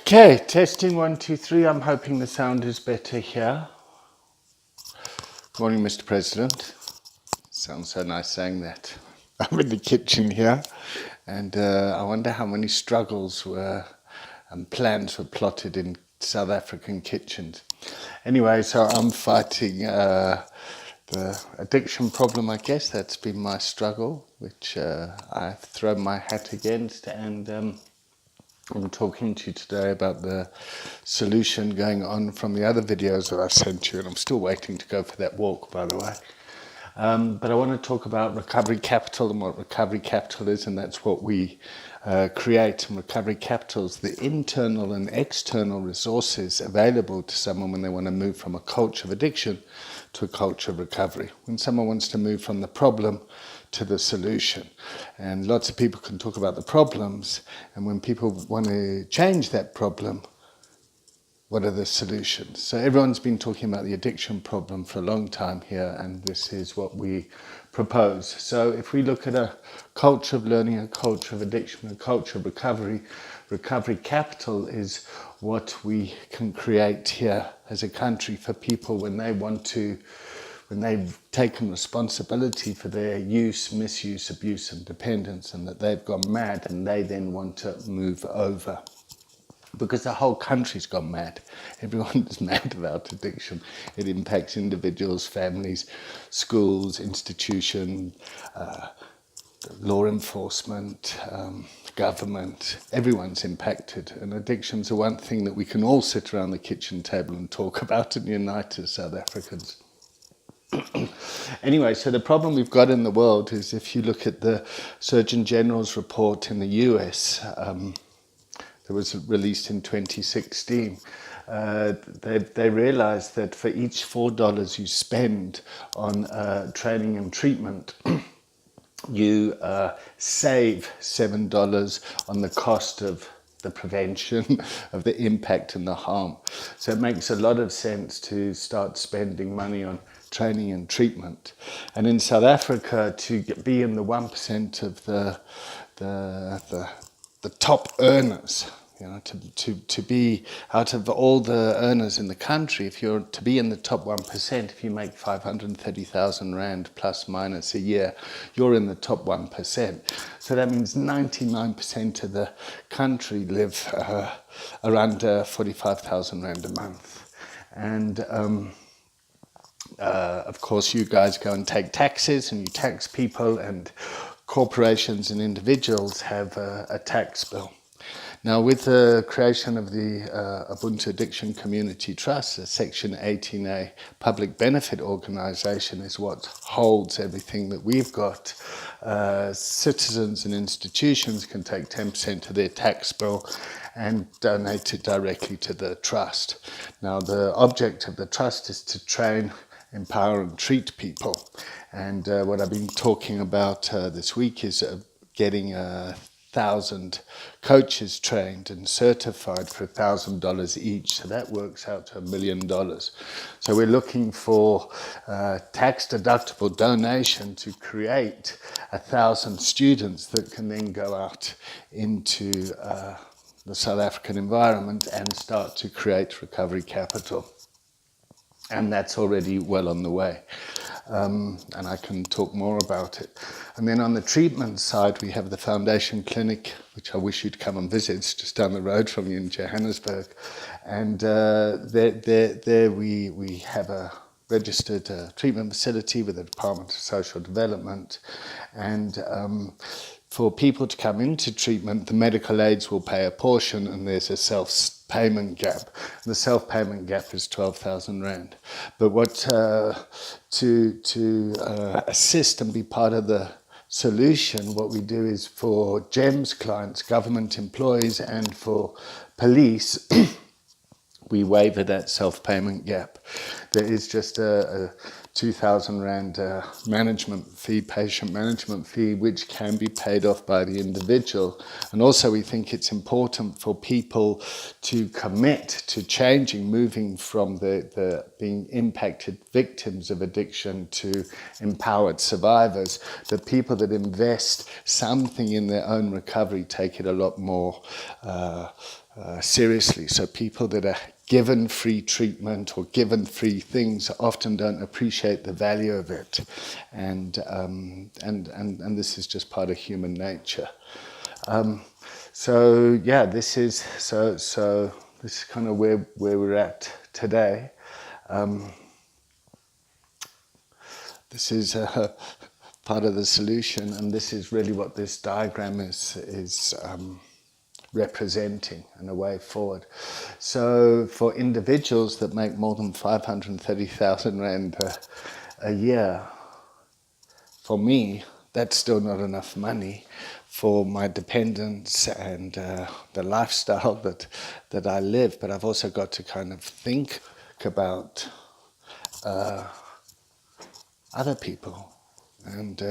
Okay, testing 1, 2, 3. I'm hoping the sound is better here. Good morning, Mr. President. Sounds so nice saying that. I'm in the kitchen here, and I wonder how many struggles were and plans were plotted in South African kitchens. Anyway, so I'm fighting the addiction problem, I guess. That's been my struggle, which I've thrown my hat against, and I'm talking to you today about the solution going on from the other videos that I've sent you, and I'm still waiting to go for that walk, by the way. But I want to talk about recovery capital and what recovery capital is, and that's what we create. And recovery capital is the internal and external resources available to someone when they want to move from a culture of addiction to a culture of recovery. When someone wants to move from the problem to the solution. And lots of people can talk about the problems, and when people want to change that problem, what are the solutions? So everyone's been talking about the addiction problem for a long time here, and this is what we propose. So if we look at a culture of learning, a culture of addiction, a culture of recovery, recovery capital is what we can create here as a country for people when they want to, when they've taken responsibility for their use, misuse, abuse and dependence, and that they've gone mad and they then want to move over. Because the whole country's gone mad. Everyone is mad about addiction. It impacts individuals, families, schools, institutions, law enforcement, government. Everyone's impacted. And addiction's the one thing that we can all sit around the kitchen table and talk about and unite as South Africans. Anyway, so the problem we've got in the world is if you look at the Surgeon General's report in the US, that was released in 2016, they realized that for each $4 you spend on training and treatment, you save $7 on the cost of the prevention of the impact and the harm. So it makes a lot of sense to start spending money on training and treatment. And in South Africa, to be in the 1% of the top earners, you know, to be out of all the earners in the country, if you're to be in the top 1%, if you make 530,000 Rand plus minus a year, you're in the top 1%. So that means 99% of the country live around 45,000 Rand a month. And of course, you guys go and take taxes and you tax people, and corporations and individuals have a tax bill. Now, with the creation of the Ubuntu Addiction Community Trust, the Section 18A public benefit organisation is what holds everything that we've got. Citizens and institutions can take 10% of their tax bill and donate it directly to the trust. Now, the object of the trust is to train, empower and treat people. And what I've been talking about this week is getting 1,000 coaches trained and certified for $1,000 each. So that works out to $1 million. So we're looking for tax deductible donation to create 1,000 students that can then go out into the South African environment and start to create recovery capital. And that's already well on the way. And I can talk more about it. And then on the treatment side, we have the Foundation Clinic, which I wish you'd come and visit. It's just down the road from you in Johannesburg. And there we have a registered treatment facility with the Department of Social Development. And for people to come into treatment, the medical aids will pay a portion, and there's a self-payment gap. The self-payment gap is 12,000 Rand. But what to assist and be part of the solution, what we do is for GEMS clients, government employees, and for police, we waiver that self-payment gap. there is just a 2,000 Rand management fee, patient management fee, which can be paid off by the individual. And also we think it's important for people to commit to changing, moving from the being impacted victims of addiction to empowered survivors. The people that invest something in their own recovery take it a lot more seriously. So people that are given free treatment or given free things often don't appreciate the value of it, and this is just part of human nature. So yeah, this is kind of where we're at today. This is part of the solution, and this is really what this diagram is representing, and a way forward. So for individuals that make more than 530,000 Rand a year, for me, that's still not enough money for my dependents and the lifestyle that I live. But I've also got to kind of think about other people, and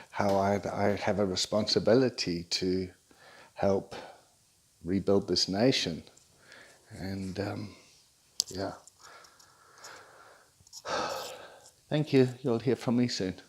how I have a responsibility to help rebuild this nation. And yeah. Thank you. You'll hear from me soon.